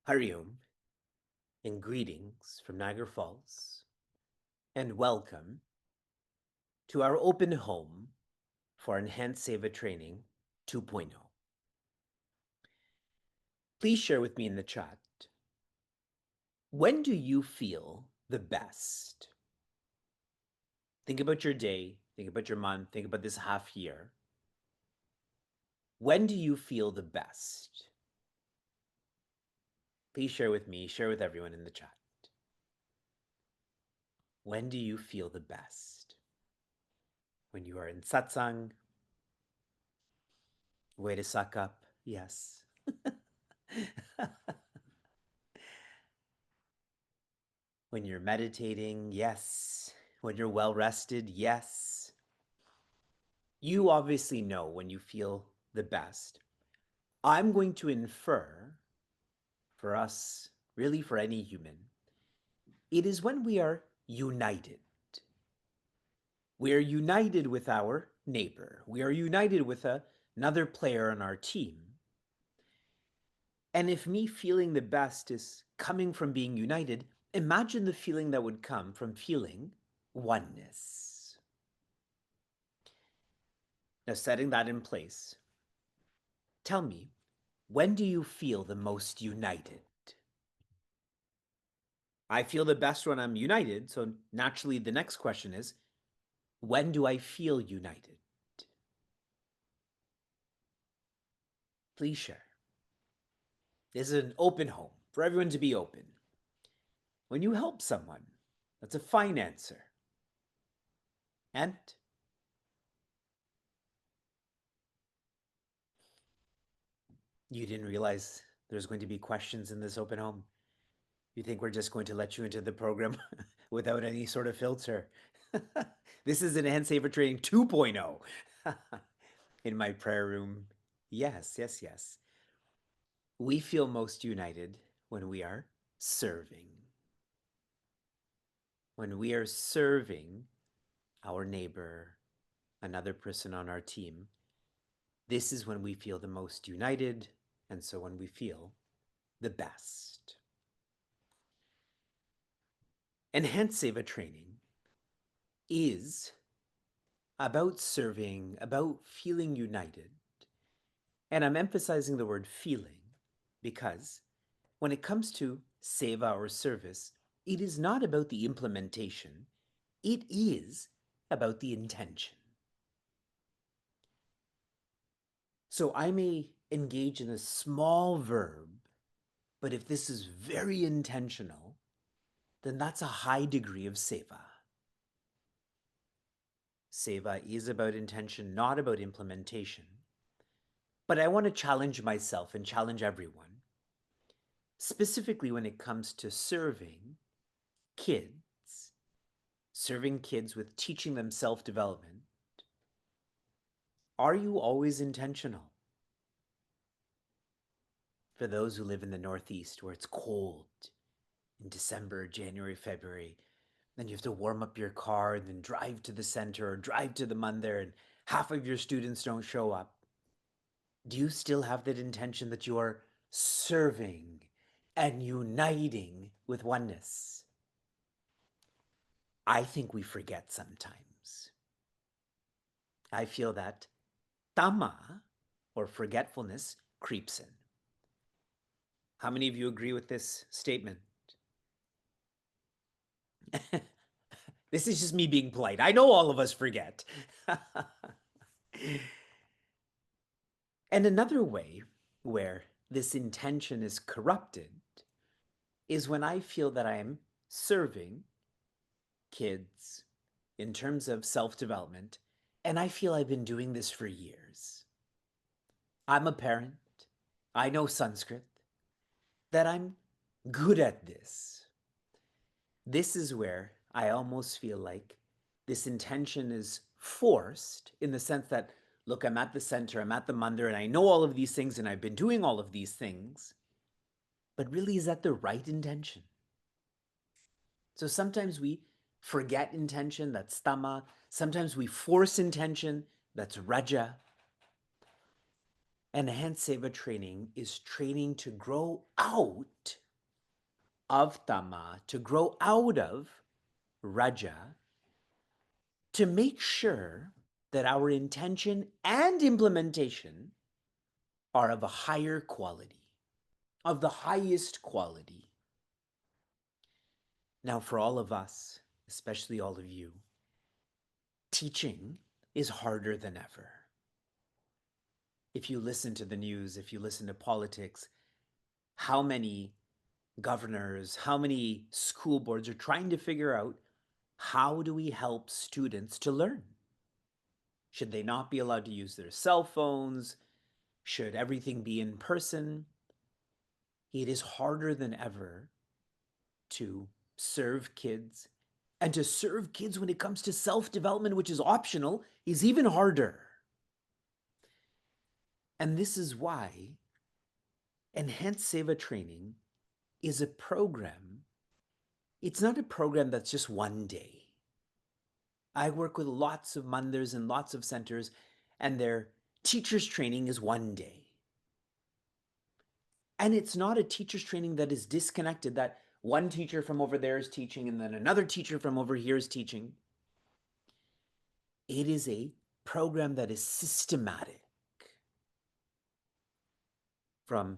Hariom, and greetings from Niagara Falls, and welcome to our open home for Enhanced Seva Training 2.0. Please share with me in the chat, when do you feel the best? Think about your day, think about your month, think about this half year. When do you feel the best? Please share with me, share with everyone in the chat. When do you feel the best? When you are in satsang? Way to suck up, yes. When you're meditating, yes. When you're well rested, yes. You obviously know when you feel the best. I'm going to infer, for us, really for any human, it is when we are united. We are united with our neighbor. We are united with another player on our team. And if me feeling the best is coming from being united, imagine the feeling that would come from feeling oneness. Now, setting that in place, tell me, when do you feel the most united? I feel the best when I'm united, so naturally the next question is, when do I feel united? Please share. This is an open home for everyone to be open. When you help someone, that's a fine answer. And you didn't realize there's going to be questions in this open home? You think we're just going to let you into the program without any sort of filter? This is Enhanced Seva Training 2.0. In my prayer room. Yes, yes, yes. We feel most united when we are serving. When we are serving our neighbor, another person on our team, this is when we feel the most united, and so when we feel the best. Enhanced Seva Training is about serving, about feeling united. And I'm emphasizing the word feeling because when it comes to seva or service, it is not about the implementation, it is about the intention. So I may engage in a small verb, but if this is very intentional, then that's a high degree of seva. Seva is about intention, not about implementation. But I want to challenge myself and challenge everyone, specifically when it comes to serving kids with teaching them self-development. Are you always intentional? For those who live in the Northeast where it's cold in December, January, February, then you have to warm up your car and then drive to the center or drive to the mandir and half of your students don't show up. Do you still have that intention that you are serving and uniting with oneness? I think we forget sometimes. I feel that tama, or forgetfulness, creeps in. How many of you agree with this statement? This is just me being polite. I know all of us forget. And another way where this intention is corrupted is when I feel that I am serving kids in terms of self-development, and I feel I've been doing this for years. I'm a parent. I know Sanskrit, that I'm good at this. This is where I almost feel like this intention is forced in the sense that, look, I'm at the center, I'm at the mandir, and I know all of these things, and I've been doing all of these things. But really, is that the right intention? So sometimes we forget intention, that's tama. Sometimes we force intention, that's raja. And hence seva training is training to grow out of tama, to grow out of raja, to make sure that our intention and implementation are of a higher quality, of the highest quality. Now, for all of us, especially all of you, teaching is harder than ever. If you listen to the news, if you listen to politics, how many governors, how many school boards are trying to figure out, how do we help students to learn? Should they not be allowed to use their cell phones? Should everything be in person? It is harder than ever to serve kids. And to serve kids when it comes to self-development, which is optional, is even harder. And this is why Enhanced Seva Training is a program. It's not a program that's just one day. I work with lots of mandirs and lots of centers, and their teachers training is one day. And it's not a teacher's training that is disconnected, that one teacher from over there is teaching and then another teacher from over here is teaching. It is a program that is systematic. From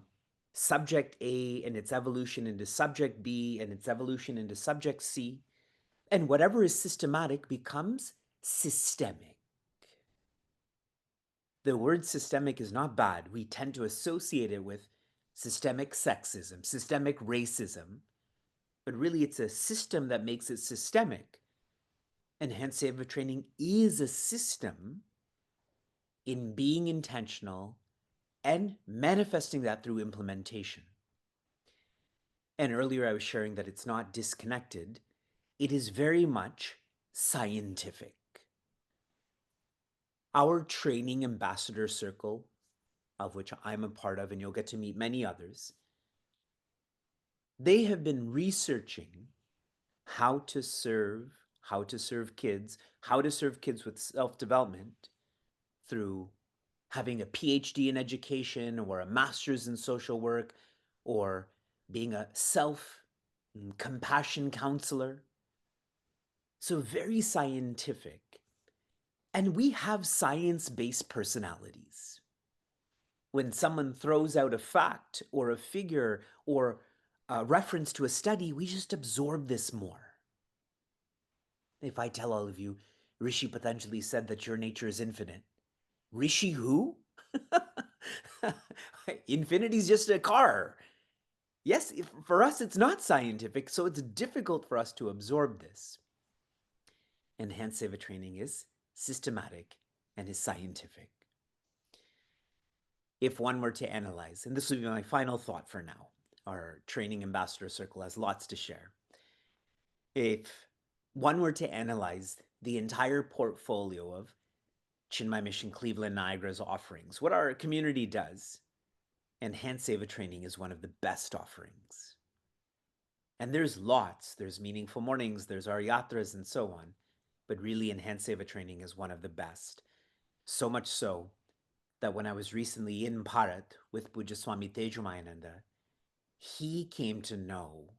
subject A and its evolution into subject B and its evolution into subject C. And whatever is systematic becomes systemic. The word systemic is not bad. We tend to associate it with systemic sexism, systemic racism, but really it's a system that makes it systemic. And hence Seva training is a system in being intentional and manifesting that through implementation. And earlier I was sharing that it's not disconnected. It is very much scientific. Our training ambassador circle, of which I'm a part of, and you'll get to meet many others, they have been researching how to serve kids, how to serve kids with self-development through having a PhD in education or a master's in social work or being a self-compassion counselor. So very scientific. And we have science-based personalities. When someone throws out a fact or a figure or a reference to a study, we just absorb this more. If I tell all of you, Rishi Patanjali said that your nature is infinite. Rishi who? Infinity is just a car. Yes, for us it's not scientific, so it's difficult for us to absorb this. Enhanced Seva training is systematic and is scientific. If one were to analyze, and this will be my final thought for now, our training ambassador circle has lots to share. If one were to analyze the entire portfolio of Chinmay Mission Cleveland Niagara's offerings, what our community does, Enhanced Seva training is one of the best offerings. And there's lots, there's meaningful mornings, there's our yatras and so on, but really Enhanced Seva training is one of the best. So much so that when I was recently in Bharat with Pujya Swami Tejumayananda, he came to know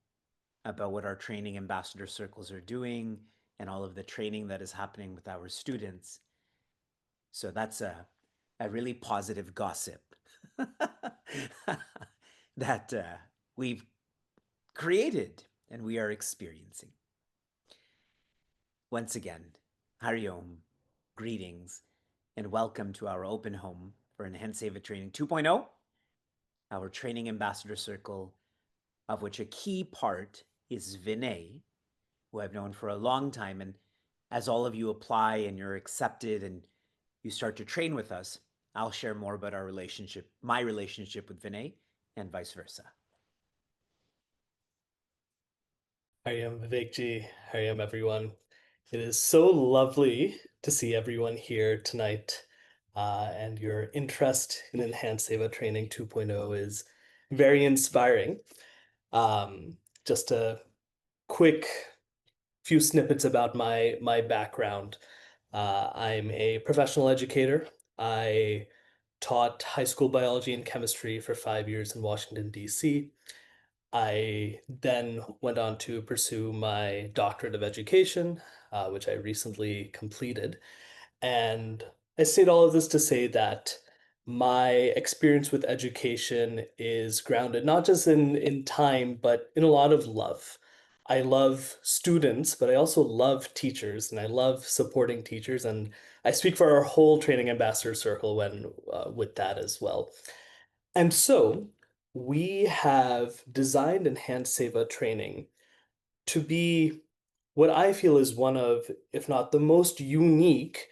about what our training ambassador circles are doing and all of the training that is happening with our students. So that's a really positive gossip that we've created and we are experiencing. Once again, Hariom, greetings, and welcome to our open home for Enhanced Seva Training 2.0, our training ambassador circle, of which a key part is Vinay, who I've known for a long time. And as all of you apply and you're accepted and you start to train with us, I'll share more about our relationship, my relationship with Vinay, and vice versa. Hariam Vivekji, Hariam everyone. It is so lovely to see everyone here tonight, and your interest in Enhanced Seva Training 2.0 is very inspiring. Just a quick few snippets about my background. I'm a professional educator. I taught high school biology and chemistry for 5 years in Washington, D.C. I then went on to pursue my doctorate of education, which I recently completed. And I state all of this to say that my experience with education is grounded not just in time, but in a lot of love. I love students, but I also love teachers, and I love supporting teachers. And I speak for our whole training ambassador circle when with that as well. And so we have designed Enhanced Seva training to be what I feel is one of, if not the most unique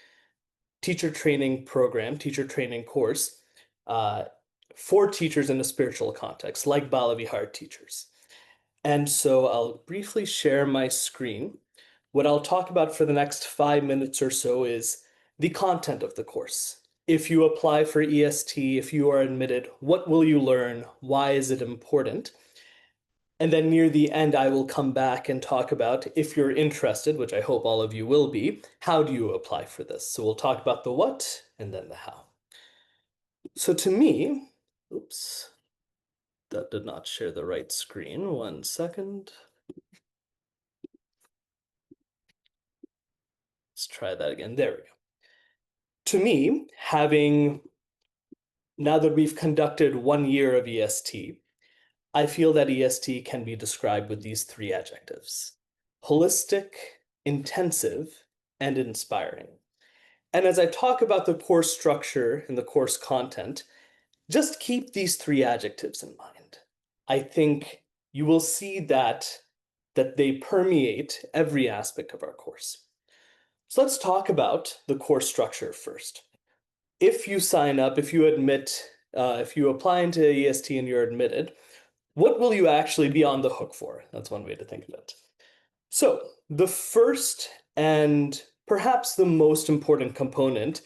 teacher training program, teacher training course uh, for teachers in a spiritual context, like Balavihar teachers. And so I'll briefly share my screen. What I'll talk about for the next 5 minutes or so is the content of the course. If you apply for EST, if you are admitted, what will you learn? Why is it important? And then near the end, I will come back and talk about, if you're interested, which I hope all of you will be, how do you apply for this? So we'll talk about the what and then the how. So to me, oops, that did not share the right screen. 1 second. Let's try that again. There we go. To me, now that we've conducted 1 year of EST, I feel that EST can be described with these 3 adjectives: holistic, intensive, and inspiring. And as I talk about the course structure and the course content, just keep these 3 adjectives in mind. I think you will see that they permeate every aspect of our course. So let's talk about the course structure first. If you sign up, if you if you apply into EST and you're admitted, what will you actually be on the hook for? That's one way to think of it. So the first and perhaps the most important component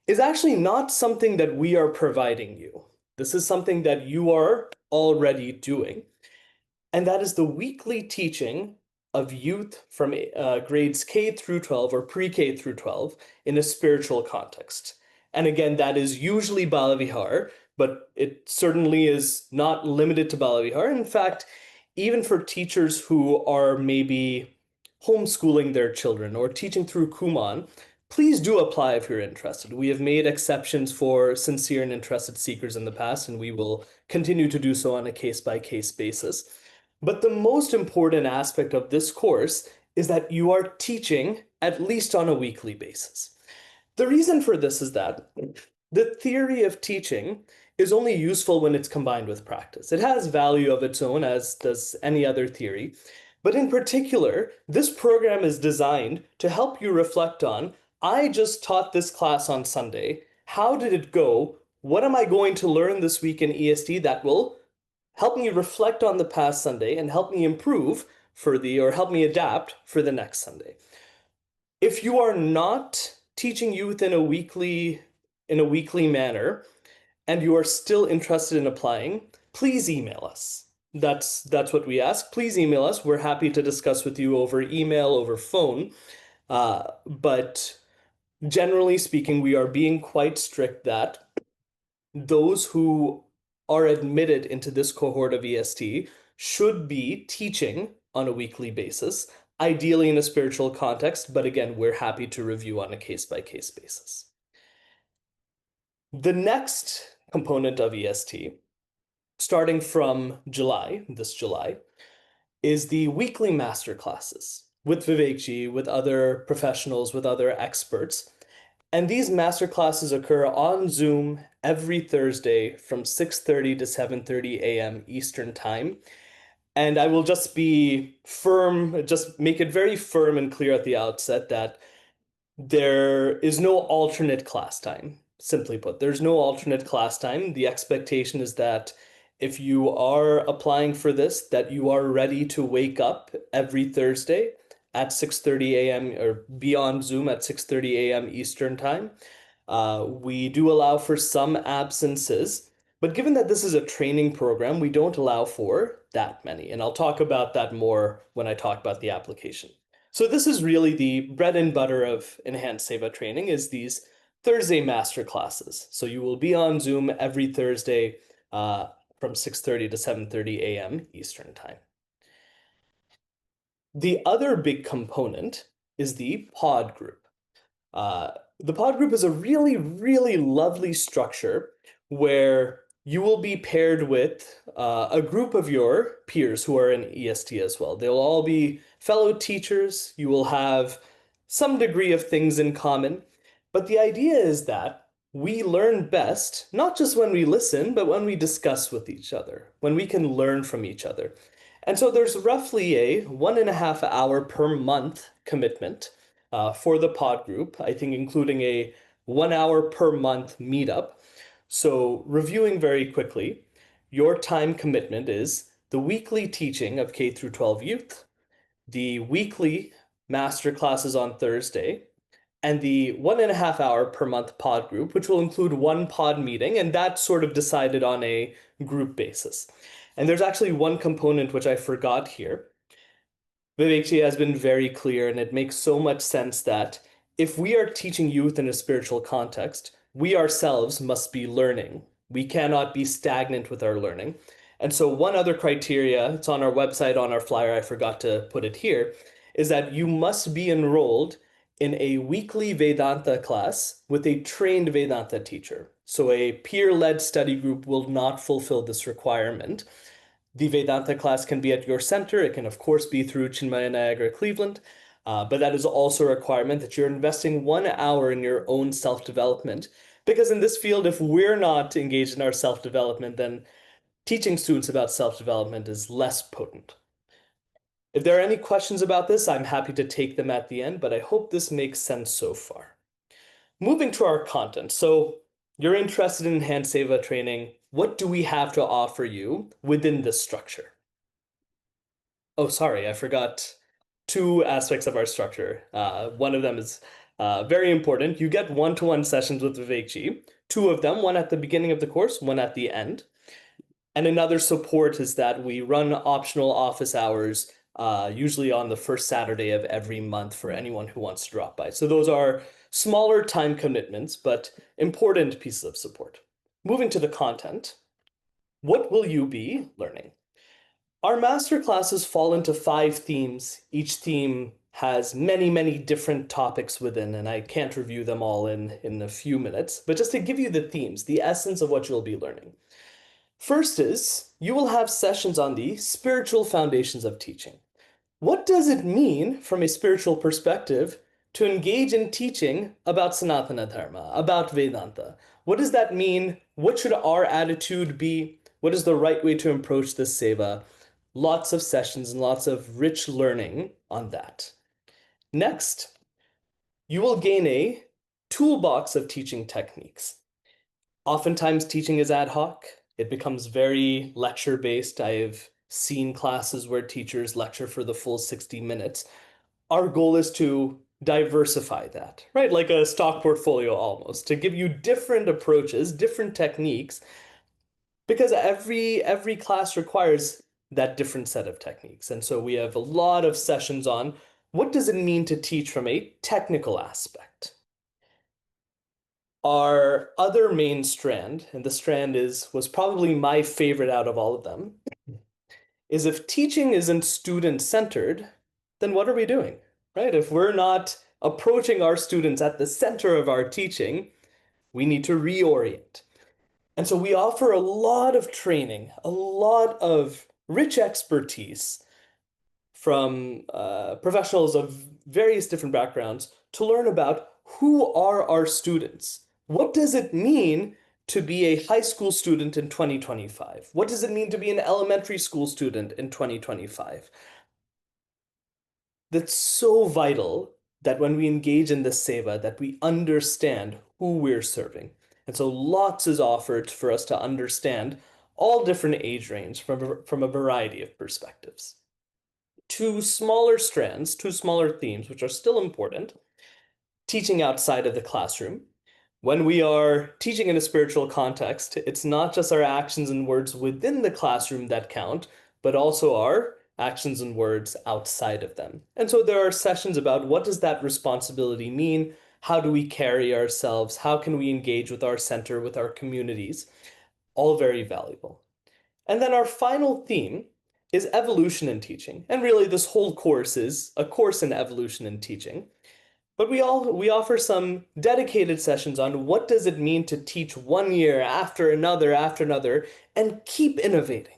is actually not something that we are providing you. This is something that you are already doing. And that is the weekly teaching of youth from grades K through 12 or pre-K through 12 in a spiritual context. And again, that is usually Balavihar, but it certainly is not limited to Balavihar. In fact, even for teachers who are maybe homeschooling their children or teaching through Kuman, please do apply if you're interested. We have made exceptions for sincere and interested seekers in the past, and we will continue to do so on a case-by-case basis. But the most important aspect of this course is that you are teaching at least on a weekly basis. The reason for this is that the theory of teaching is only useful when it's combined with practice. It has value of its own, as does any other theory. But in particular, this program is designed to help you reflect on, I just taught this class on Sunday. How did it go? What am I going to learn this week in EST that will help me reflect on the past Sunday and help me improve or help me adapt for the next Sunday? If you are not teaching youth in a weekly manner and you are still interested in applying, please email us. That's what we ask. Please email us. We're happy to discuss with you over email, over phone. But generally speaking, we are being quite strict that those who are admitted into this cohort of EST should be teaching on a weekly basis, ideally in a spiritual context, but again, we're happy to review on a case-by-case basis. The next component of EST, starting from this July, is the weekly master classes. with Vivekji, with other professionals, with other experts. And these master classes occur on Zoom every Thursday from 6:30 to 7:30 a.m. Eastern Time. And I will just be firm, just make it very firm and clear at the outset that there is no alternate class time. Simply put, there's no alternate class time. The expectation is that if you are applying for this, that you are ready to wake up every Thursday at 6:30 a.m. or be on Zoom at 6:30 a.m. Eastern Time. We do allow for some absences, but given that this is a training program, we don't allow for that many. And I'll talk about that more when I talk about the application. So this is really the bread and butter of enhanced Seva training is these Thursday master classes. So you will be on Zoom every Thursday from 6:30 to 7:30 a.m. Eastern Time. The other big component is the pod group. The pod group is a really, really lovely structure where you will be paired with a group of your peers who are in EST as well. They'll all be fellow teachers. You will have some degree of things in common. But the idea is that we learn best, not just when we listen, but when we discuss with each other, when we can learn from each other. And so there's roughly a 1.5 hour per month commitment for the pod group, I think including a 1 hour per month meetup. So, reviewing very quickly, your time commitment is the weekly teaching of K through 12 youth, the weekly master classes on Thursday, and the 1.5 hour per month pod group, which will include one pod meeting, and that's sort of decided on a group basis. And there's actually one component which I forgot here. Vivekji has been very clear, and it makes so much sense that if we are teaching youth in a spiritual context, we ourselves must be learning. We cannot be stagnant with our learning. And so, one other criteria, it's on our website, on our flyer, I forgot to put it here, is that you must be enrolled in a weekly Vedanta class with a trained Vedanta teacher. So, a peer-led study group will not fulfill this requirement. The Vedanta class can be at your center. It can, of course, be through Chinmaya Niagara Cleveland, but that is also a requirement that you're investing 1 hour in your own self-development. Because in this field, if we're not engaged in our self-development, then teaching students about self-development is less potent. If there are any questions about this, I'm happy to take them at the end, but I hope this makes sense so far. Moving to our content. So you're interested in hand seva training. What do we have to offer you within this structure? Oh, sorry, I forgot two aspects of our structure. One of them is very important. You get one-to-one sessions with Vivekji, two of them, one at the beginning of the course, one at the end. And another support is that we run optional office hours, usually on the first Saturday of every month for anyone who wants to drop by. So those are smaller time commitments, but important pieces of support. Moving to the content, what will you be learning? Our master classes fall into 5 themes. Each theme has many, many different topics within, and I can't review them all in a few minutes, but just to give you the themes, the essence of what you'll be learning. First is you will have sessions on the spiritual foundations of teaching. What does it mean from a spiritual perspective to engage in teaching about Sanatana Dharma, about Vedanta? What does that mean? What should our attitude be? What is the right way to approach this seva? Lots of sessions and lots of rich learning on that. Next, you will gain a toolbox of teaching techniques. Oftentimes, teaching is ad hoc. It becomes very lecture-based. I've seen classes where teachers lecture for the full 60 minutes. Our goal is to diversify that, right? Like a stock portfolio almost, to give you different approaches, different techniques, because every class requires that different set of techniques. And so we have a lot of sessions on what does it mean to teach from a technical aspect. Our other main strand, and the strand was probably my favorite out of all of them, is if teaching isn't student-centered, then what are we doing, right? If we're not approaching our students at the center of our teaching, we need to reorient. And so we offer a lot of training, a lot of rich expertise from professionals of various different backgrounds to learn about who are our students. What does it mean to be a high school student in 2025? What does it mean to be an elementary school student in 2025? That's so vital that when we engage in this seva, that we understand who we're serving. And so lots is offered for us to understand all different age range from a variety of perspectives. Two smaller strands, two smaller themes, which are still important. Teaching outside of the classroom. When we are teaching in a spiritual context, it's not just our actions and words within the classroom that count, but also our actions and words outside of them. And so there are sessions about what does that responsibility mean? How do we carry ourselves? How can we engage with our center, with our communities? All very valuable. And then our final theme is evolution in teaching. And really, this whole course is a course in evolution in teaching. But we offer some dedicated sessions on what does it mean to teach 1 year after another, and keep innovating.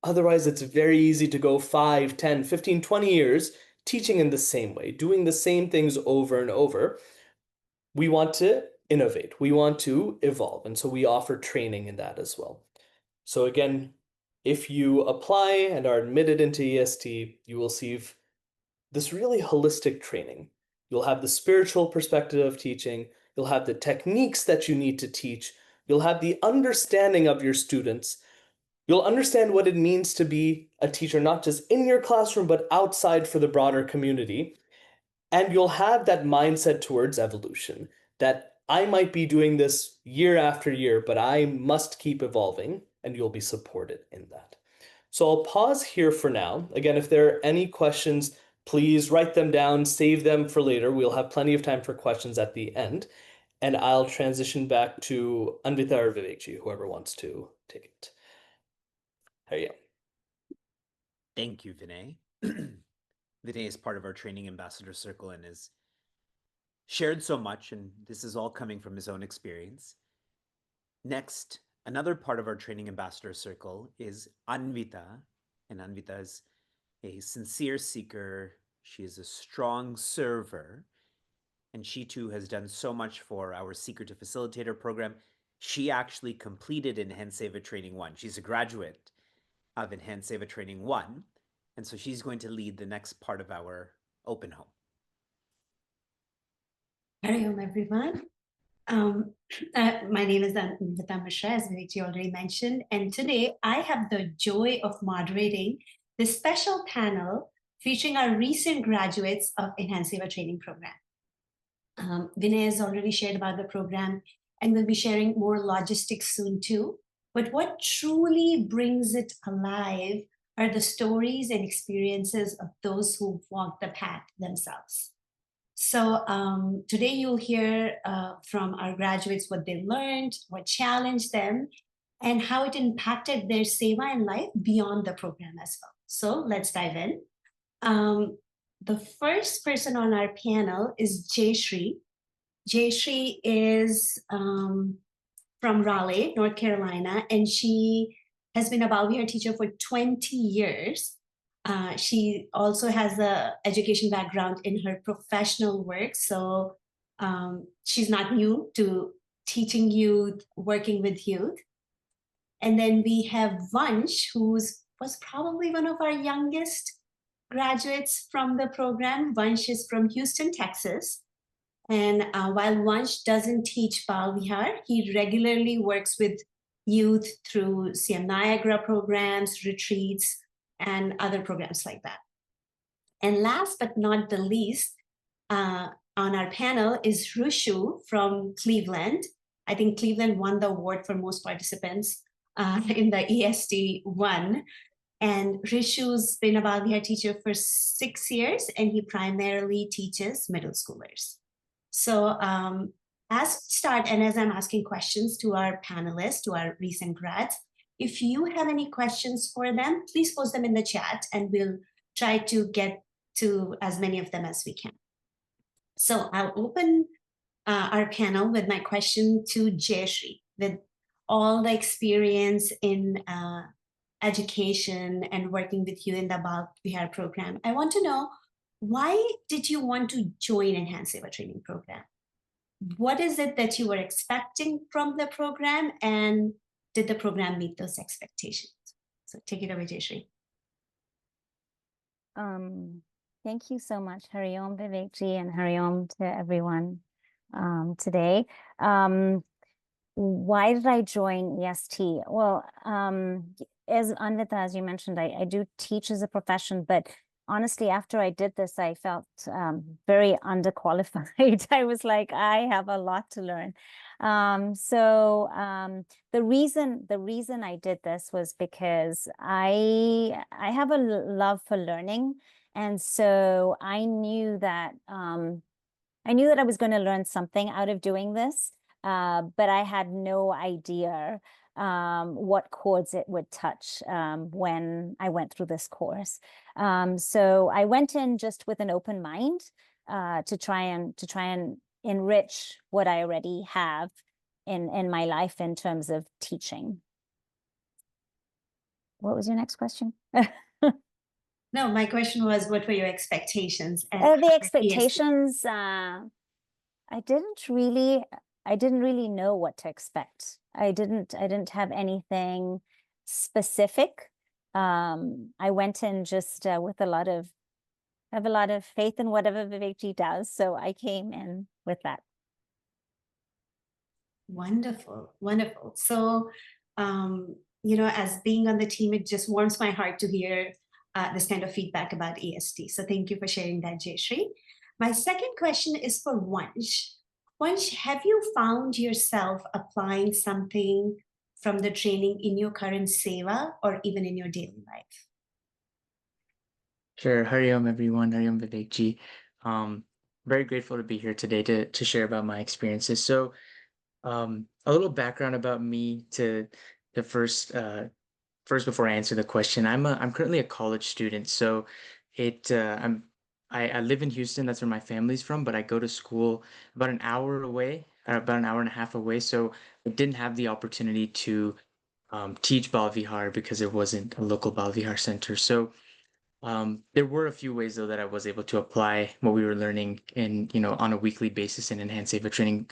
Otherwise, it's very easy to go 5, 10, 15, 20 years teaching in the same way, doing the same things over and over. We want to innovate. We want to evolve. And so we offer training in that as well. So again, if you apply and are admitted into EST, you will receive this really holistic training. You'll have the spiritual perspective of teaching. You'll have the techniques that you need to teach. You'll have the understanding of your students. You'll understand what it means to be a teacher, not just in your classroom, but outside for the broader community. And you'll have that mindset towards evolution, that I might be doing this year after year, but I must keep evolving, and you'll be supported in that. So I'll pause here for now. Again, if there are any questions, please write them down, save them for later. We'll have plenty of time for questions at the end. And I'll transition back to Anvita or Vivekji, whoever wants to take it. There you go. Thank you, Vinay. Vinay is part of our training ambassador circle and has shared so much, and this is all coming from his own experience. Next, another part of our training ambassador circle is Anvita, and Anvita is a sincere seeker. She is a strong server, and she too has done so much for our Seeker to Facilitator program. She actually completed Enhanced Seva Training 1. She's a graduate of Enhanced Seva Training 1, and so she's going to lead the next part of our open home. Hello, everyone. My name is Anvita Mishra, as Vivekji already mentioned, and today I have the joy of moderating this special panel featuring our recent graduates of Enhanced Seva Training Program. Vinay has already shared about the program and will be sharing more logistics soon too. But what truly brings it alive are the stories and experiences of those who walked the path themselves. So today you'll hear from our graduates what they learned, what challenged them, and how it impacted their seva and life beyond the program as well. So let's dive in. The first person on our panel is Jayshree. Jayshree is from Raleigh, North Carolina, and she has been a Balvihar teacher for 20 years. She also has an education background in her professional work, so she's not new to teaching youth, working with youth. And then we have Vansh, who was probably one of our youngest graduates from the program. Vansh is from Houston, Texas. And while Vansh doesn't teach Balvihar, he regularly works with youth through CM Niagara programs, retreats, and other programs like that. And last but not the least, on our panel is Rushu from Cleveland. I think Cleveland won the award for most participants in the EST 1. And Rishu's been a Balvihar teacher for 6 years, and he primarily teaches middle schoolers. So as start, and as I'm asking questions to our panelists, to our recent grads, if you have any questions for them, please post them in the chat and we'll try to get to as many of them as we can. So I'll open our panel with my question to Jayshree. With all the experience in education and working with you in the Bal Vihar program. I want to know, why did you want to join Enhanced Seva Training Program? What is it that you were expecting from the program, and did the program meet those expectations? So take it away, Jayshree. Thank you so much, Hari Om Vivekji, and Hari Om to everyone today. Why did I join EST? Well, as Anvita, as you mentioned, I do teach as a profession, but honestly, after I did this, I felt very underqualified. I was like, I have a lot to learn. The reason I did this was because I have a love for learning, and so I knew that I was going to learn something out of doing this, but I had no idea what chords it would touch when I went through this course. So I went in just with an open mind to try and enrich what I already have in my life in terms of teaching. What was your next question? No, my question was, what were your expectations? And the expectations, I didn't really know what to expect. I didn't have anything specific. I went in just with a lot of faith in whatever Vivekji does. So I came in with that. Wonderful, wonderful. So, as being on the team, it just warms my heart to hear this kind of feedback about EST. So thank you for sharing that, Jayshree. My second question is for Vansh. Vansh, have you found yourself applying something from the training in your current seva or even in your daily life? Sure. Hari Om, everyone. Hari Om Vivekji. Very grateful to be here today to share about my experiences. So, a little background about me to first before I answer the question. I'm currently a college student. So, I live in Houston. That's where my family's from, but I go to school about an hour away, about an hour and a half away. So I didn't have the opportunity to teach Bal Vihar because there wasn't a local Bal Vihar center. So there were a few ways though that I was able to apply what we were learning on a weekly basis in enhanced Seva training.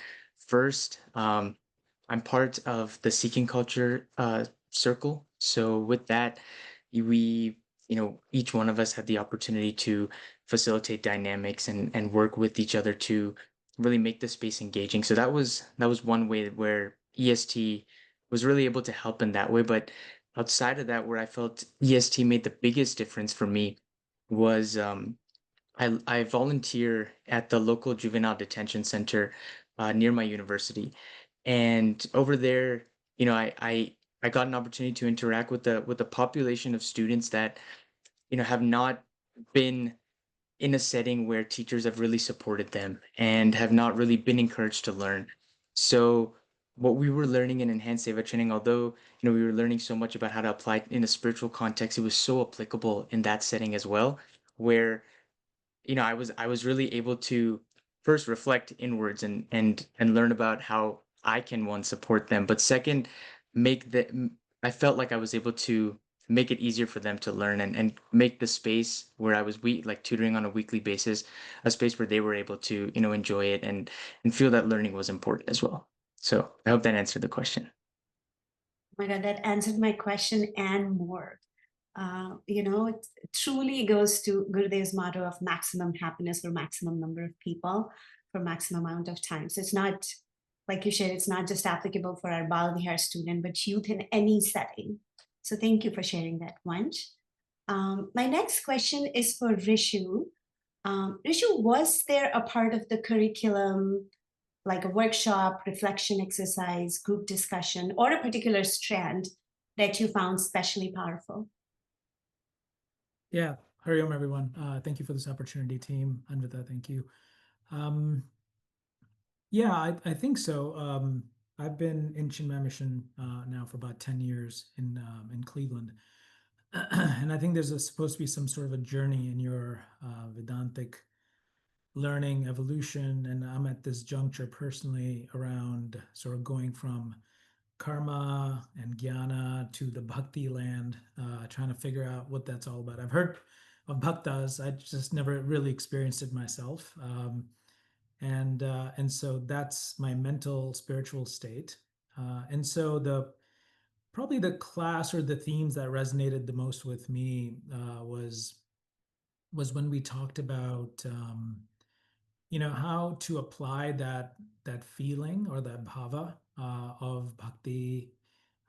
First, I'm part of the Seeking Culture circle. So with that, we, each one of us had the opportunity to facilitate dynamics and work with each other to really make the space engaging. So that was one way where EST was really able to help in that way. But outside of that, where I felt EST made the biggest difference for me was I volunteer at the local juvenile detention center near my university, and over there, I got an opportunity to interact with the population of students that have not been in a setting where teachers have really supported them and have not really been encouraged to learn. So what we were learning in enhanced Seva training, although we were learning so much about how to apply it in a spiritual context, it was so applicable in that setting as well, where I was really able to first reflect inwards and learn about how I can, one, support them, but second, I felt like I was able to make it easier for them to learn and make the space where I was like tutoring on a weekly basis, a space where they were able to enjoy it and feel that learning was important as well. So I hope that answered the question. Oh my God, that answered my question and more. It truly goes to Gurudev's motto of maximum happiness for maximum number of people for maximum amount of time. So it's not, like you said, it's not just applicable for our Bal Vihar student, but youth in any setting. So thank you for sharing that, Vansh. My next question is for Rishu. Rishu, was there a part of the curriculum, like a workshop, reflection exercise, group discussion, or a particular strand that you found especially powerful? Yeah, Hari Om, everyone. Thank you for this opportunity, team. Anvita, thank you. Yeah, I think so. I've been in Chinmay Mission now for about 10 years in Cleveland. And I think there's supposed to be some sort of a journey in your Vedantic learning evolution. And I'm at this juncture personally around sort of going from karma and jnana to the bhakti land, trying to figure out what that's all about. I've heard of bhaktas, I just never really experienced it myself. And so that's my mental spiritual state. And so probably the class or the themes that resonated the most with me was when we talked about how to apply that feeling or that bhava of bhakti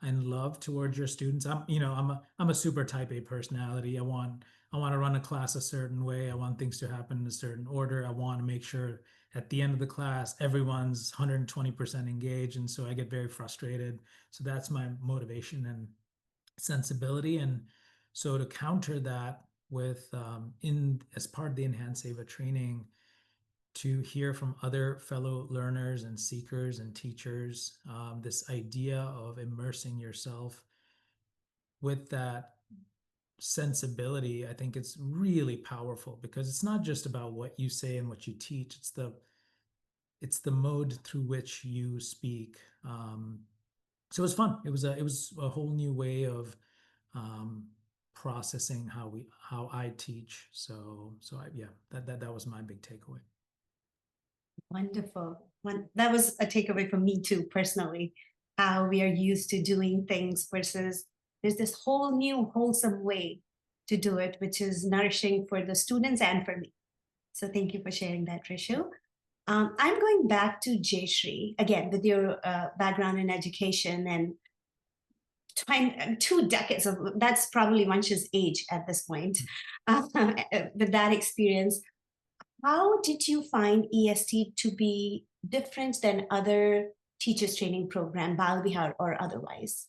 and love towards your students. I'm a super type A personality. I want to run a class a certain way. I want things to happen in a certain order. I want to make sure at the end of the class everyone's 120% engaged, and so I get very frustrated. So that's my motivation and sensibility. And so to counter that with as part of the enhanced Seva training, to hear from other fellow learners and seekers and teachers, this idea of immersing yourself with that sensibility, I think it's really powerful, because it's not just about what you say and what you teach, it's the mode through which you speak. So it was fun. It was a whole new way of processing how I teach. Yeah, that was my big takeaway. Wonderful. That was a takeaway for me too, personally, how we are used to doing things versus there's this whole new wholesome way to do it, which is nourishing for the students and for me. So thank you for sharing that, Rishu. I'm going back to Jayshree, again, with your background in education and 2 decades of, that's probably Vansh's age at this point. With that experience, how did you find EST to be different than other teachers training program, Bal Vihar or otherwise?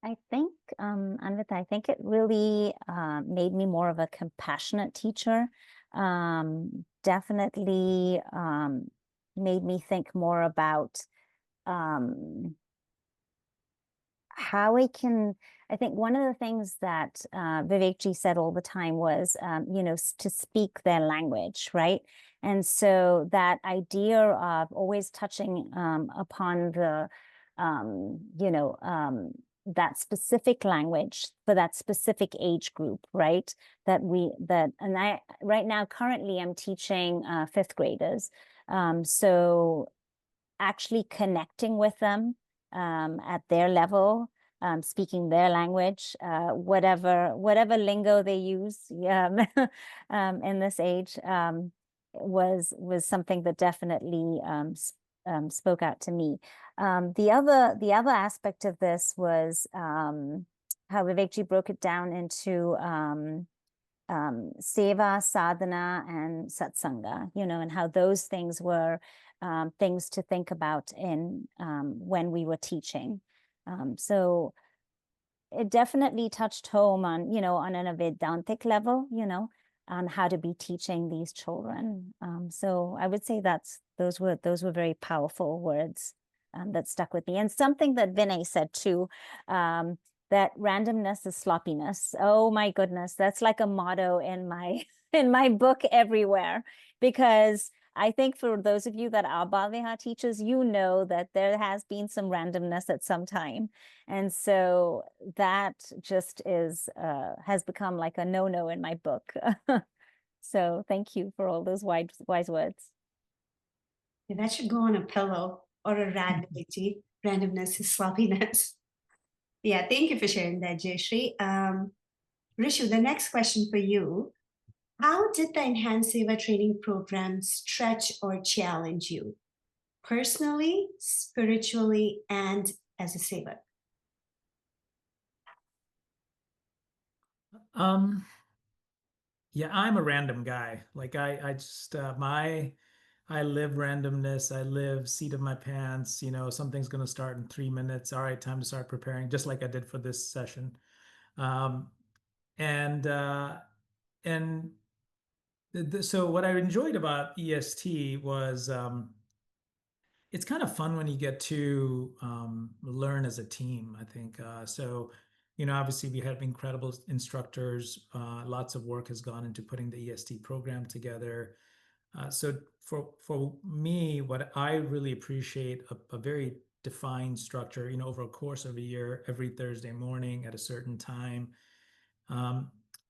I think, Anvita, I think it really made me more of a compassionate teacher. Definitely made me think more about how I think one of the things that Vivekji said all the time was, to speak their language, right? And so that idea of always touching upon the, that specific language for that specific age group, right? Right now, currently I'm teaching 5th graders. So actually connecting with them at their level, speaking their language, whatever lingo they use in this age, was something that definitely spoke out to me. The other aspect of this was how Vivekji broke it down into Seva, sadhana, and satsanga, and how those things were things to think about in when we were teaching. So it definitely touched home on, on a Vedantic level, on how to be teaching these children. So I would say those were very powerful words that stuck with me. And something that Vinay said too, that randomness is sloppiness. Oh my goodness, that's like a motto in my book everywhere, because I think for those of you that are Bal Vihar teachers, that there has been some randomness at some time. And so that just has become like a no-no in my book. So thank you for all those wise words. Yeah, that should go on a pillow or a rag, randomness is sloppiness. Yeah, thank you for sharing that, Jayshree. Rishu, the next question for you. How did the Enhanced Seva training program stretch or challenge you? Personally, spiritually, and as a Seva? Yeah, I'm a random guy. Like I just I live randomness. I live seat of my pants. Something's going to start in 3 minutes. All right, time to start preparing, just like I did for this session. Um, and so what I enjoyed about EST was it's kind of fun when you get to learn as a team, I think. Obviously we have incredible instructors. Lots of work has gone into putting the EST program together. So for me, what I really appreciate a very defined structure, over a course of a year, every Thursday morning at a certain time,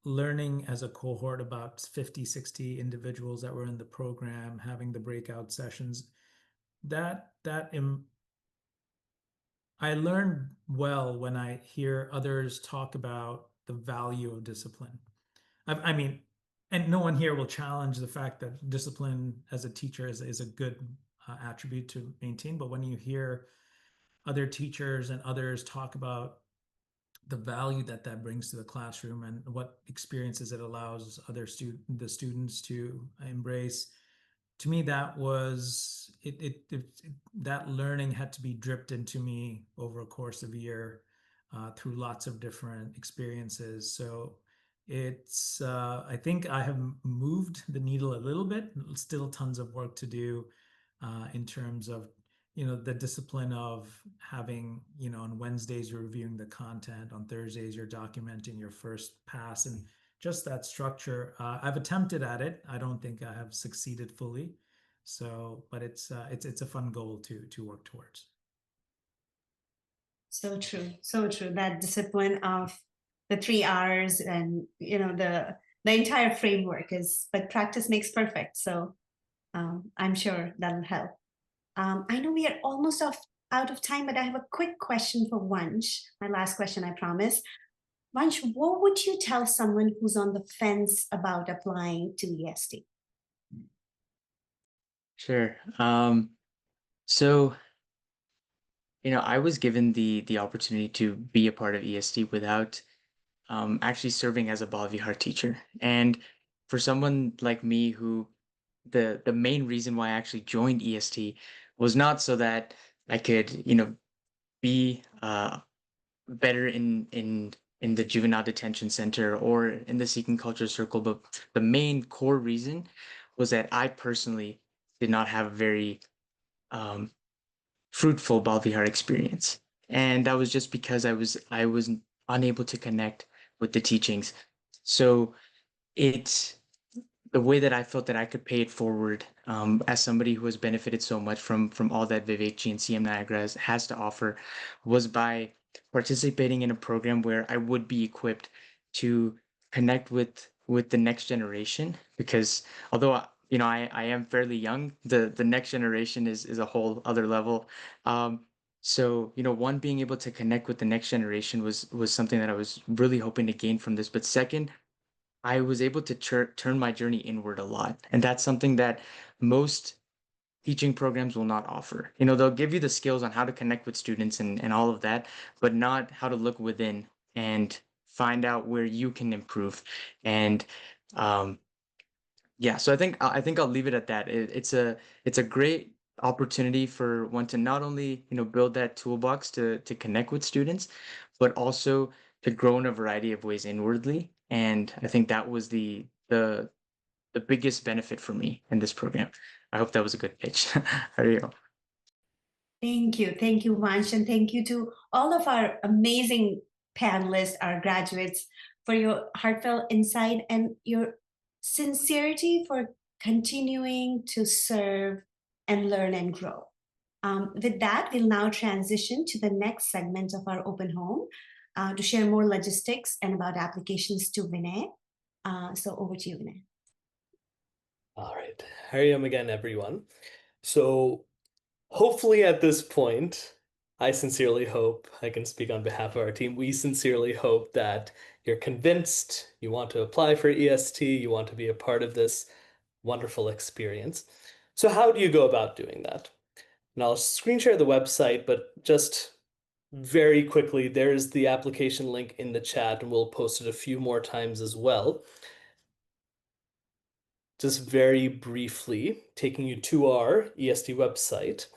learning as a cohort about 50, 60 individuals that were in the program, having the breakout sessions, I learn well when I hear others talk about the value of discipline. I mean, and no one here will challenge the fact that discipline as a teacher is a good attribute to maintain. But when you hear other teachers and others talk about the value that brings to the classroom and what experiences it allows the students to embrace, to me that was that learning had to be dripped into me over a course of a year through lots of different experiences. So it's I think I have moved the needle a little bit. Still tons of work to do in terms of the discipline of having, on Wednesdays you're reviewing the content, on Thursdays you're documenting your first pass, and just that structure. I've attempted at it. I don't think I have succeeded fully. So, but it's a fun goal to work towards. So true, so true. That discipline of the 3 hours and the entire framework but practice makes perfect. So I'm sure that'll help. I know we are almost out of time, but I have a quick question for Vansh. My last question, I promise. Vansh, what would you tell someone who's on the fence about applying to EST? Sure. So, I was given the opportunity to be a part of EST without actually serving as a Bal Vihar teacher. And for someone like me who the main reason why I actually joined EST was not so that I could, be better in the juvenile detention center or in the seeking culture circle, but the main core reason was that I personally did not have a very um, fruitful Bal Vihar experience, and that was just because I was unable to connect with the teachings. So it's the way that I felt that I could pay it forward, as somebody who has benefited so much from all that Vivekji and CM Niagara has to offer, was by participating in a program where I would be equipped to connect with the next generation. Because although I am fairly young, the next generation is a whole other level. So one, being able to connect with the next generation was something that I was really hoping to gain from this. But second, I was able to turn my journey inward a lot. And that's something that most teaching programs will not offer. They'll give you the skills on how to connect with students and all of that, but not how to look within and find out where you can improve. And um, yeah, so I think I'll leave it at that. It's a great opportunity for one to not only build that toolbox to connect with students, but also to grow in a variety of ways inwardly. And I think that was the biggest benefit for me in this program. I hope that was a good pitch. There you go. Thank you, Vansh, and thank you to all of our amazing panelists, our graduates, for your heartfelt insight and your sincerity for continuing to serve and learn and grow. With that, we'll now transition to the next segment of our open home to share more logistics and about applications to Vinay. So over to you, Vinay. All right. Hariam again, everyone. So hopefully at this point, I sincerely hope I can speak on behalf of our team. We sincerely hope that you're convinced, you want to apply for EST, you want to be a part of this wonderful experience. So how do you go about doing that? And I'll screen share the website, but just very quickly, there's the application link in the chat, and we'll post it a few more times as well. Just very briefly, taking you to our EST website.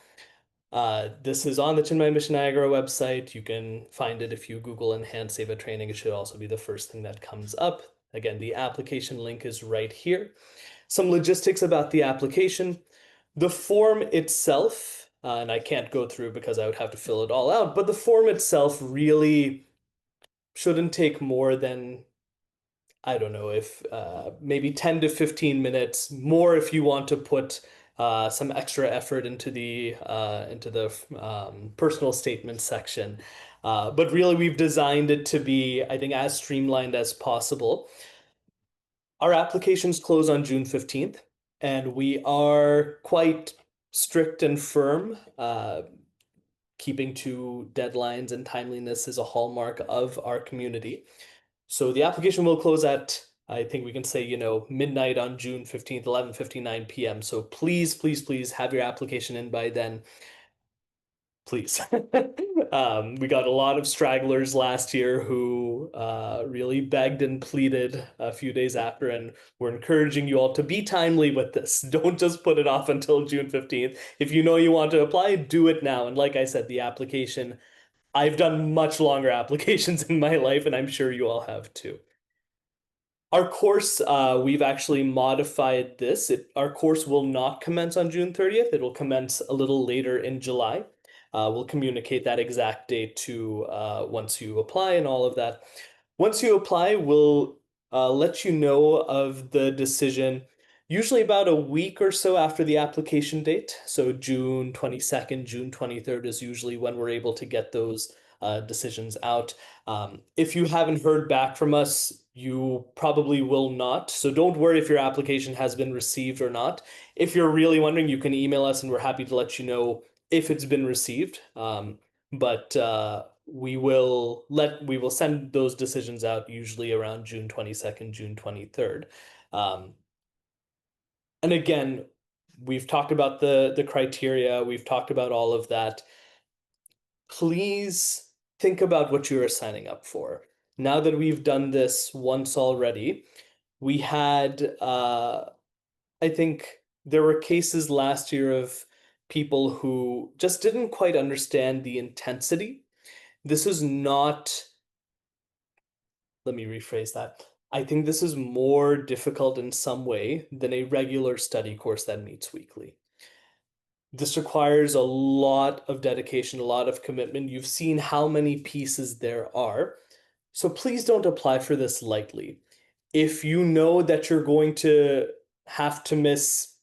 This is on the Chinmay Mission Niagara website. You can find it if you Google Enhanced Seva Training. It should also be the first thing that comes up. Again, the application link is right here. Some logistics about the application. The form itself, and I can't go through because I would have to fill it all out, but the form itself really shouldn't take more than I don't know if maybe 10 to 15 minutes more if you want to put some extra effort into the personal statement section. But really, we've designed it to be, I think, as streamlined as possible. Our applications close on June 15th, and we are quite strict and firm. Keeping to deadlines and timeliness is a hallmark of our community. So the application will close at, I think we can say, midnight on June 15th, 11:59 p.m. So please, please, please have your application in by then. Please. We got a lot of stragglers last year who really begged and pleaded a few days after, and we're encouraging you all to be timely with this. Don't just put it off until June 15th. If you know you want to apply, do it now. And like I said, the application, I've done much longer applications in my life, and I'm sure you all have too. Our course, we've actually modified this. Our course will not commence on June 30th. It will commence a little later in July. We'll communicate that exact date to once you apply and all of that. Once you apply, we'll let you know of the decision usually about a week or so after the application date. So June 22nd, June 23rd is usually when we're able to get those decisions out. If you haven't heard back from us, you probably will not. So don't worry if your application has been received or not. If you're really wondering, you can email us and we're happy to let you know if it's been received. But we will send those decisions out usually around June 22nd, June 23rd. And again, we've talked about the criteria, we've talked about all of that. Please think about what you are signing up for. Now that we've done this once already, we had, I think there were cases last year of people who just didn't quite understand the intensity. This is not, let me rephrase that. I think this is more difficult in some way than a regular study course that meets weekly. This requires a lot of dedication, a lot of commitment. You've seen how many pieces there are. So please don't apply for this lightly. If you know that you're going to have to miss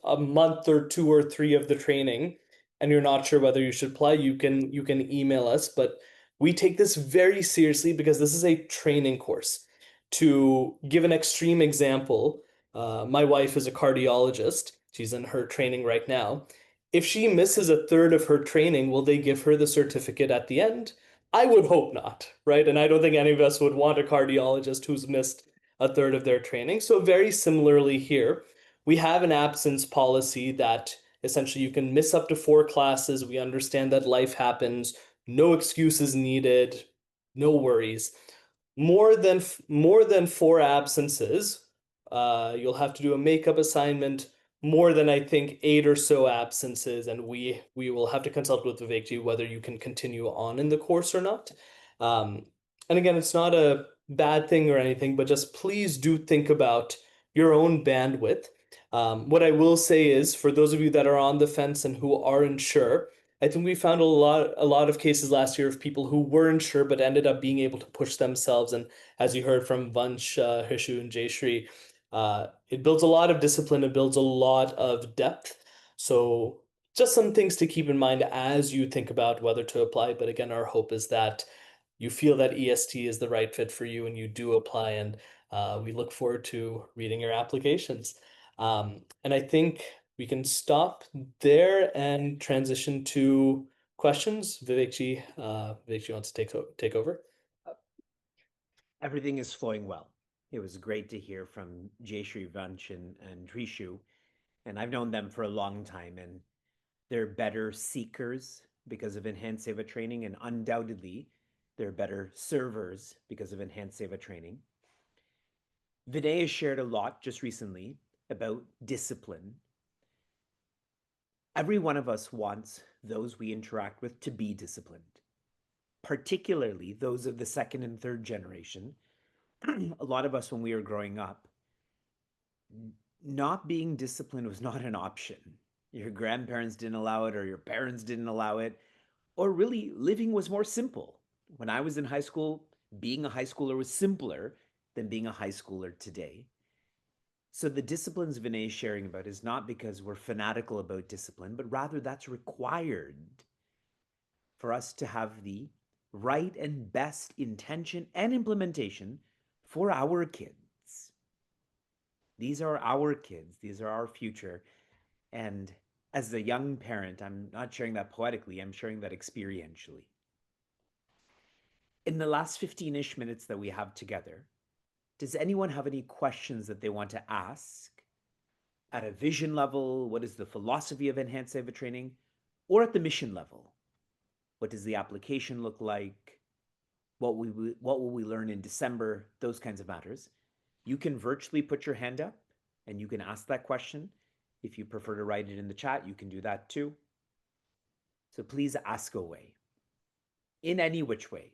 a month or 2 or 3 of the training and you're not sure whether you should apply, you can email us. But we take this very seriously because this is a training course. To give an extreme example, my wife is a cardiologist. She's in her training right now. If she misses a third of her training, will they give her the certificate at the end? I would hope not, right? And I don't think any of us would want a cardiologist who's missed a third of their training. So very similarly here, we have an absence policy that essentially you can miss up to 4 classes. We understand that life happens, no excuses needed, no worries. More than 4 absences, you'll have to do a makeup assignment. More than I think 8 or so absences, and we will have to consult with Vivekji whether you can continue on in the course or not. And again, it's not a bad thing or anything, but just please do think about your own bandwidth. What I will say is, for those of you that are on the fence and who aren't sure, I think we found a lot of cases last year of people who weren't sure but ended up being able to push themselves. And as you heard from Vansh, Hishu, and Jayshree, it builds a lot of discipline, it builds a lot of depth. So just some things to keep in mind as you think about whether to apply. But again, our hope is that you feel that EST is the right fit for you and you do apply. And we look forward to reading your applications. And I think we can stop there and transition to questions. Vivekji wants to take over. Everything is flowing well. It was great to hear from Jayshree, Vansh, and Rishu, and I've known them for a long time, and they're better seekers because of enhanced Seva training, and undoubtedly they're better servers because of enhanced Seva training. Vinay has shared a lot just recently about discipline. Every one of us wants those we interact with to be disciplined, particularly those of the second and third generation. A lot of us, when we were growing up, not being disciplined was not an option. Your grandparents didn't allow it, or your parents didn't allow it, or really living was more simple. When I was in high school, being a high schooler was simpler than being a high schooler today. So the disciplines Vinay is sharing about is not because we're fanatical about discipline, but rather that's required for us to have the right and best intention and implementation for our kids. These are our kids, these are our future. And as a young parent, I'm not sharing that poetically, I'm sharing that experientially. In the last 15-ish minutes that we have together, does anyone have any questions that they want to ask at a vision level? What is the philosophy of enhanced Seva training? Or at the mission level? What does the application look like? What will we learn in December? Those kinds of matters. You can virtually put your hand up and you can ask that question. If you prefer to write it in the chat, you can do that too. So please ask away in any which way.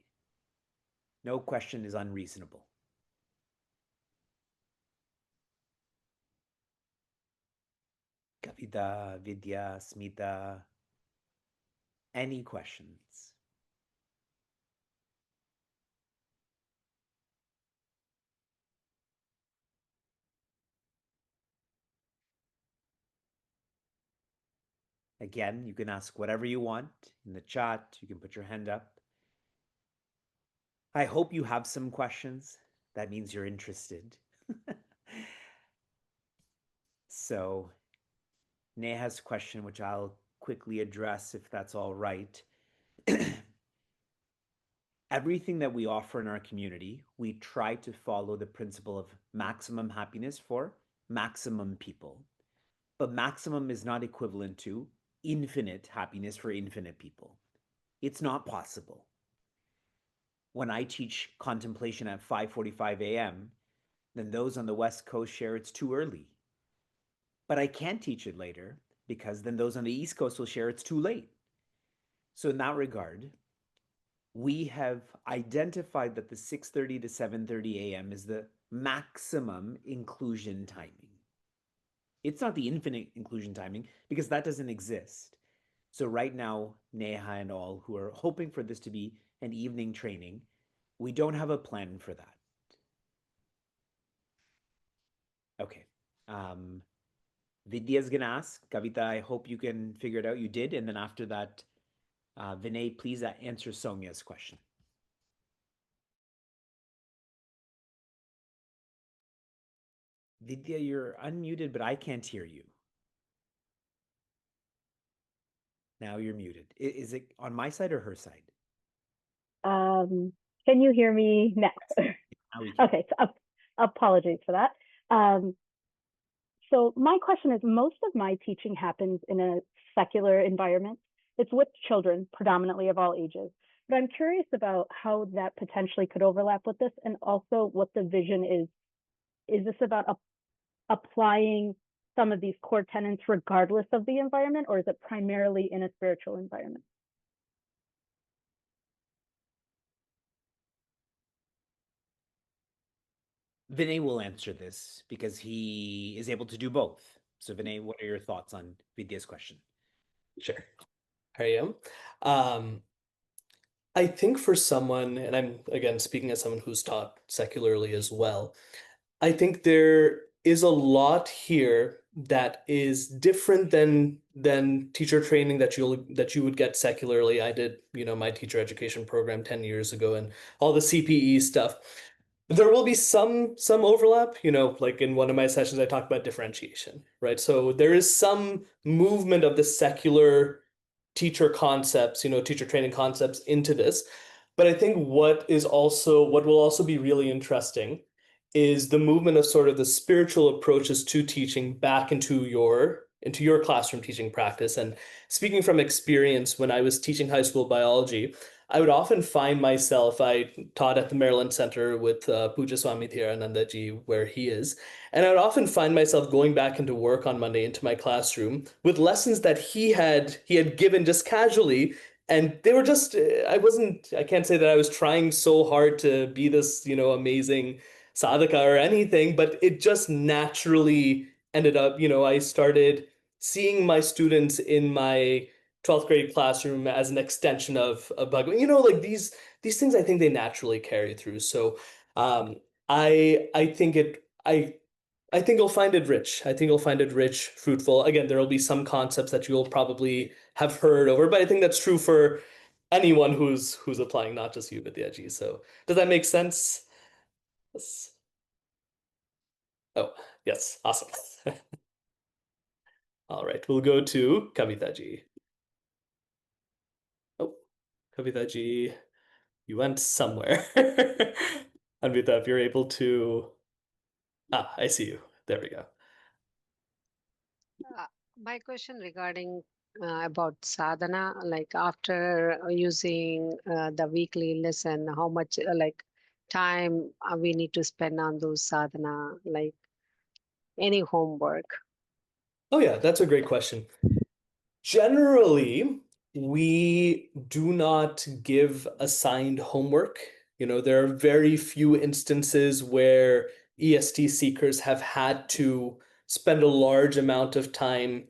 No question is unreasonable. Kavita, Vidya, Smita, any questions? Again, you can ask whatever you want in the chat. You can put your hand up. I hope you have some questions. That means you're interested. So Neha's question, which I'll quickly address if that's all right. Everything that we offer in our community, we try to follow the principle of maximum happiness for maximum people. But maximum is not equivalent to infinite happiness for infinite people. It's not possible. When I teach contemplation at 5:45 a.m., then those on the West Coast share it's too early. But I can't teach it later because then those on the East Coast will share it's too late. So in that regard, we have identified that the 6:30 to 7:30 a.m. is the maximum inclusion timing. It's not the infinite inclusion timing because that doesn't exist. So right now, Neha and all who are hoping for this to be an evening training, we don't have a plan for that. Okay. Vidya's gonna ask. Kavita, I hope you can figure it out. You did. And then after that, Vinay, please answer Sonia's question. Vidya, you're unmuted, but I can't hear you. Now you're muted. Is it on my side or her side? Can you hear me now? Now we can. Okay, so apologies for that. So my question is, most of my teaching happens in a secular environment. It's with children, predominantly of all ages. But I'm curious about how that potentially could overlap with this, and also what the vision is. Is this about applying some of these core tenets regardless of the environment, or is it primarily in a spiritual environment? Vinay will answer this because he is able to do both. So Vinay, what are your thoughts on Vidya's question? Sure. How are you? I think for someone, and I'm again speaking as someone who's taught secularly as well, I think there is a lot here that is different than teacher training that you would get secularly. I did, my teacher education program 10 years ago and all the CPE stuff. There will be some overlap, like in one of my sessions I talked about differentiation, right? So there is some movement of the secular teacher concepts, teacher training concepts into this. But I think what will also be really interesting is the movement of sort of the spiritual approaches to teaching back into your classroom teaching practice. And speaking from experience, when I was teaching high school biology, I would often find myself, I taught at the Maryland Center with Puja Swami Thiranandaji, where he is, and I would often find myself going back into work on Monday into my classroom with lessons that he had given just casually, and they were just, I can't say that I was trying so hard to be this, amazing sadhaka or anything, but it just naturally ended up, I started seeing my students in my 12th grade classroom as an extension of Bhagavad. Like these things, I think they naturally carry through. So I think I think you'll find it rich. I think you'll find it rich, fruitful. Again, there will be some concepts that you'll probably have heard over, but I think that's true for anyone who's applying, not just you, Vidyaji. So does that make sense? Yes. Oh, yes, awesome. All right, we'll go to Kavitaji. Oh, Kavitaji, you went somewhere. Anvita, if you're able to. Ah, I see you. There we go. My question regarding about sadhana, like after using the weekly lesson, how much like time we need to spend on those sadhana, like any homework? Oh yeah, that's a great question. Generally, we do not give assigned homework. You know, there are very few instances where EST seekers have had to spend a large amount of time,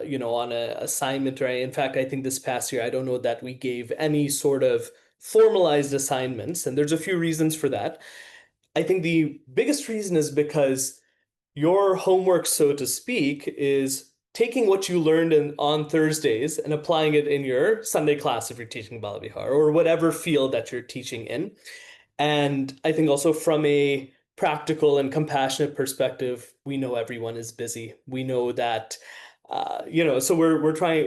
you know, on an assignment. Or in fact, I think this past year, I don't know that we gave any sort of formalized assignments, and there's a few reasons for that. I think the biggest reason is because your homework, so to speak, is taking what you learned on Thursdays and applying it in your Sunday class if you're teaching Bala Vihar or whatever field that you're teaching in. And I think also from a practical and compassionate perspective, we know everyone is busy. We know that, you know, so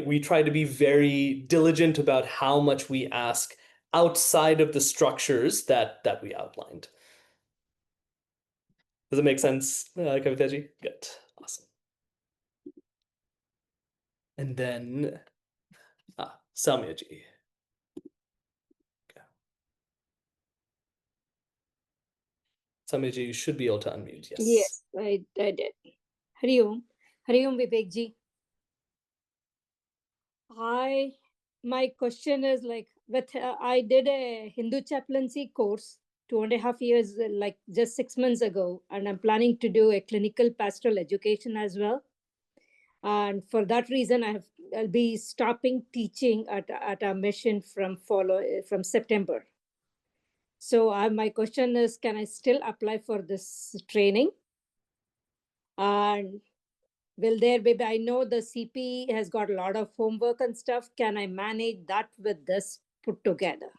we try to be very diligent about how much we ask outside of the structures that we outlined. Does it make sense, Kavitaji? Good. Awesome. And then Samyaji. Okay. Samyaji, you should be able to unmute. Yes. Yes, I did. Hari Om. Hari Om, Vivekji. My question is like, I did a Hindu chaplaincy course 2.5 years, like just 6 months ago, and I'm planning to do a clinical pastoral education as well. And for that reason, I'll be stopping teaching at our mission from September. So my question is, can I still apply for this training? And will there be, I know the CP has got a lot of homework and stuff. Can I manage that with this put together?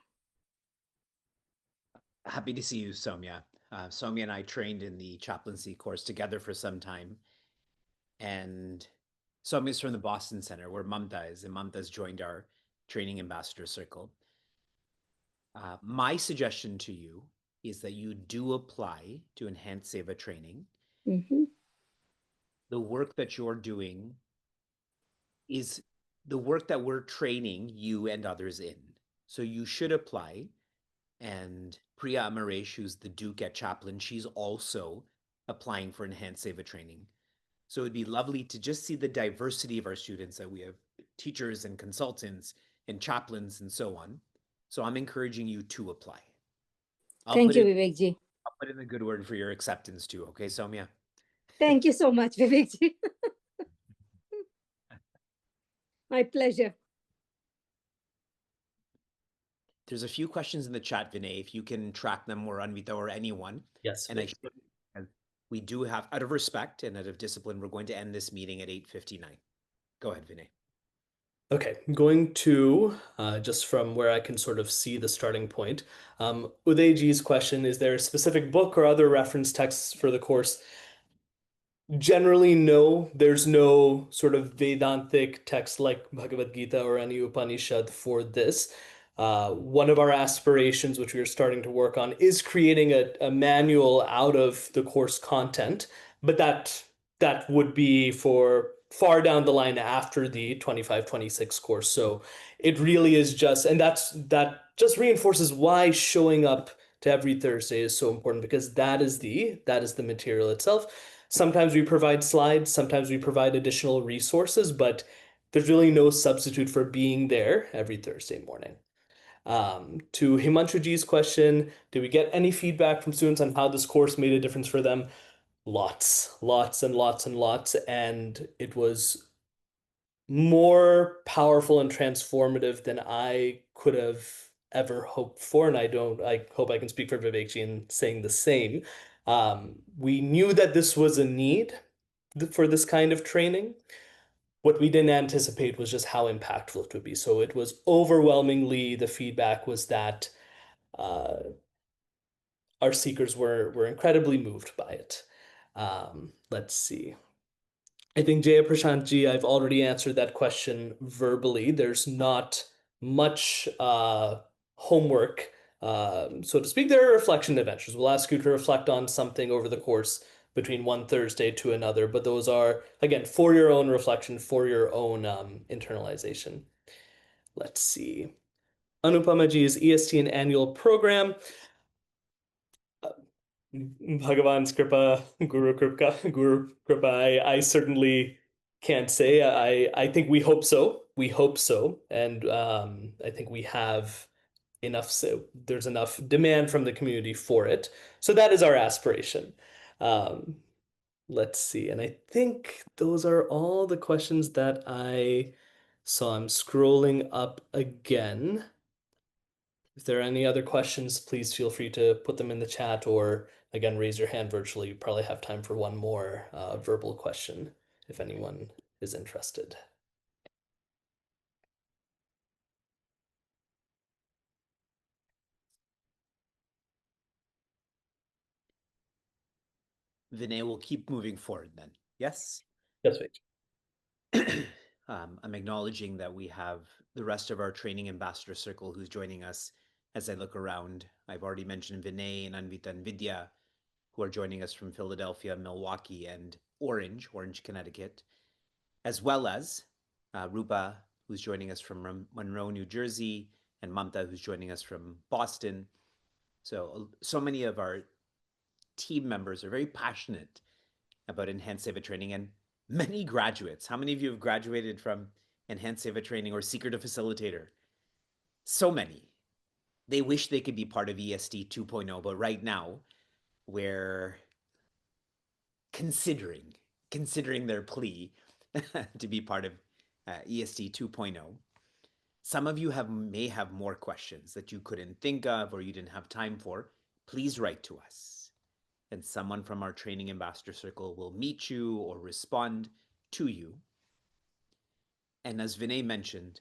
Happy to see you, Soumya. Soumya and I trained in the chaplaincy course together for some time. And Soumya's from the Boston Center, where Mamta is, and Mamta's joined our training ambassador circle. My suggestion to you is that you do apply to enhance Seva training. Mm-hmm. The work that you're doing is the work that we're training you and others in. So you should apply. And Priya Amaresh, who's the Duke at Chaplain, she's also applying for enhanced Seva training. So it'd be lovely to just see the diversity of our students, that we have teachers and consultants and chaplains and so on. So I'm encouraging you to apply. Thank you, Vivekji. I'll put in a good word for your acceptance too. Okay, Soumya? Thank you so much, Vivekji. My pleasure. There's a few questions in the chat, Vinay, if you can track them, or Anvita or anyone. Yes. And we do have, out of respect and out of discipline, we're going to end this meeting at 8:59. Go ahead, Vinay. Okay, I'm going to, just from where I can sort of see the starting point, Udayji's question, is there a specific book or other reference texts for the course? Generally, no. There's no sort of Vedantic text like Bhagavad Gita or any Upanishad for this. One of our aspirations, which we are starting to work on, is creating a manual out of the course content, but that would be for far down the line after the 25-26 course. So it really is just, and that just reinforces why showing up to every Thursday is so important, because that is the material itself. Sometimes we provide slides, sometimes we provide additional resources, but there's really no substitute for being there every Thursday morning. To Himanshuji's question, did we get any feedback from students on how this course made a difference for them? Lots and lots and lots. And it was more powerful and transformative than I could have ever hoped for, and I hope I can speak for Vivekji in saying the same. We knew that this was a need for this kind of training. What we didn't anticipate was just how impactful it would be. So it was overwhelmingly, the feedback was that our seekers were incredibly moved by it. Let's see. I think Jaya Prashantji, I've already answered that question verbally. There's not much homework, so to speak. There are reflection adventures. We'll ask you to reflect on something over the course between one Thursday to another, but those are, again, for your own reflection, for your own internalization. Let's see. Anupamaji's EST an annual program. Bhagavan's Kripa, Guru Kripa, I certainly can't say. I think we hope so. We hope so. And I think we have enough, so there's enough demand from the community for it. So that is our aspiration. Let's see. And I think those are all the questions that I saw. I'm scrolling up again. If there are any other questions, please feel free to put them in the chat or again, raise your hand virtually. You probably have time for one more verbal question if anyone is interested. Vinay will keep moving forward then. Yes? Yes, wait. I'm acknowledging that we have the rest of our training ambassador circle who's joining us as I look around. I've already mentioned Vinay and Anvita and Vidya, who are joining us from Philadelphia, Milwaukee, and Orange, Connecticut, as well as Rupa, who's joining us from Monroe, New Jersey, and Mamta, who's joining us from Boston. So many of our team members are very passionate about Enhanced Seva training, and many graduates. How many of you have graduated from Enhanced Seva training or Seeker to Facilitator? So many. They wish they could be part of EST 2.0, but right now we're considering their plea to be part of EST 2.0. Some of you may have more questions that you couldn't think of or you didn't have time for. Please write to us, and someone from our training ambassador circle will meet you or respond to you. And as Vinay mentioned,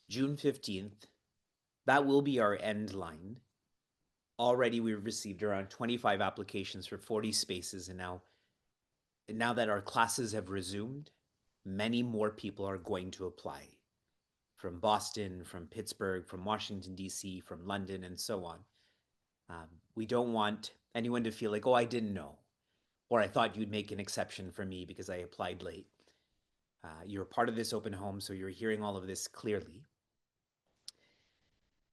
June 15th, that will be our end line. Already we've received around 25 applications for 40 spaces, and now that our classes have resumed, many more people are going to apply from Boston, from Pittsburgh, from Washington, D.C., from London, and so on. We don't want anyone to feel like, oh, I didn't know, or I thought you'd make an exception for me because I applied late. You're part of this open home, so you're hearing all of this clearly.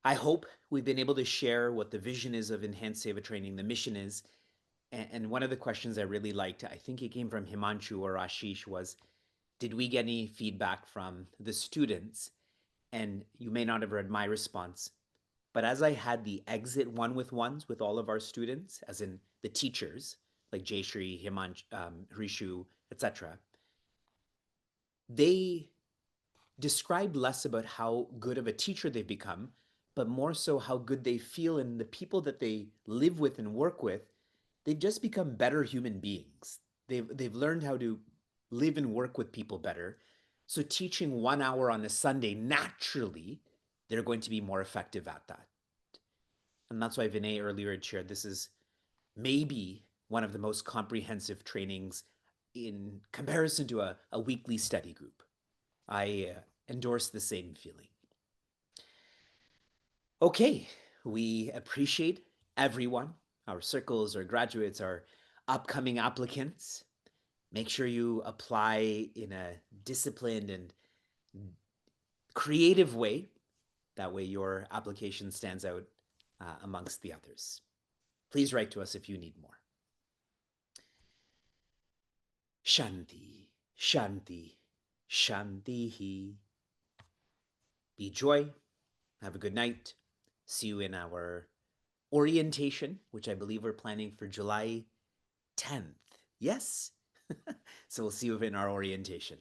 I hope we've been able to share what the vision is of Enhanced Seva training, the mission is. And one of the questions I really liked, I think it came from Himanshu or Ashish, was, did we get any feedback from the students? And you may not have read my response, but as I had the exit one-with-ones with all of our students, as in the teachers, like Jayshree, Himanshu, Rishu, etc., they described less about how good of a teacher they've become, but more so how good they feel in the people that they live with and work with. They've just become better human beings. They've learned how to live and work with people better. So teaching 1 hour on a Sunday, naturally, they're going to be more effective at that. And that's why Vinay earlier had shared this is maybe one of the most comprehensive trainings in comparison to a weekly study group. I endorse the same feeling. Okay, we appreciate everyone, our circles, our graduates, our upcoming applicants. Make sure you apply in a disciplined and creative way. That way your application stands out amongst the others. Please write to us if you need more. Shanti, Shanti, Shanti. Be joy. Have a good night. See you in our orientation, which I believe we're planning for July 10th. Yes? So we'll see you in our orientation.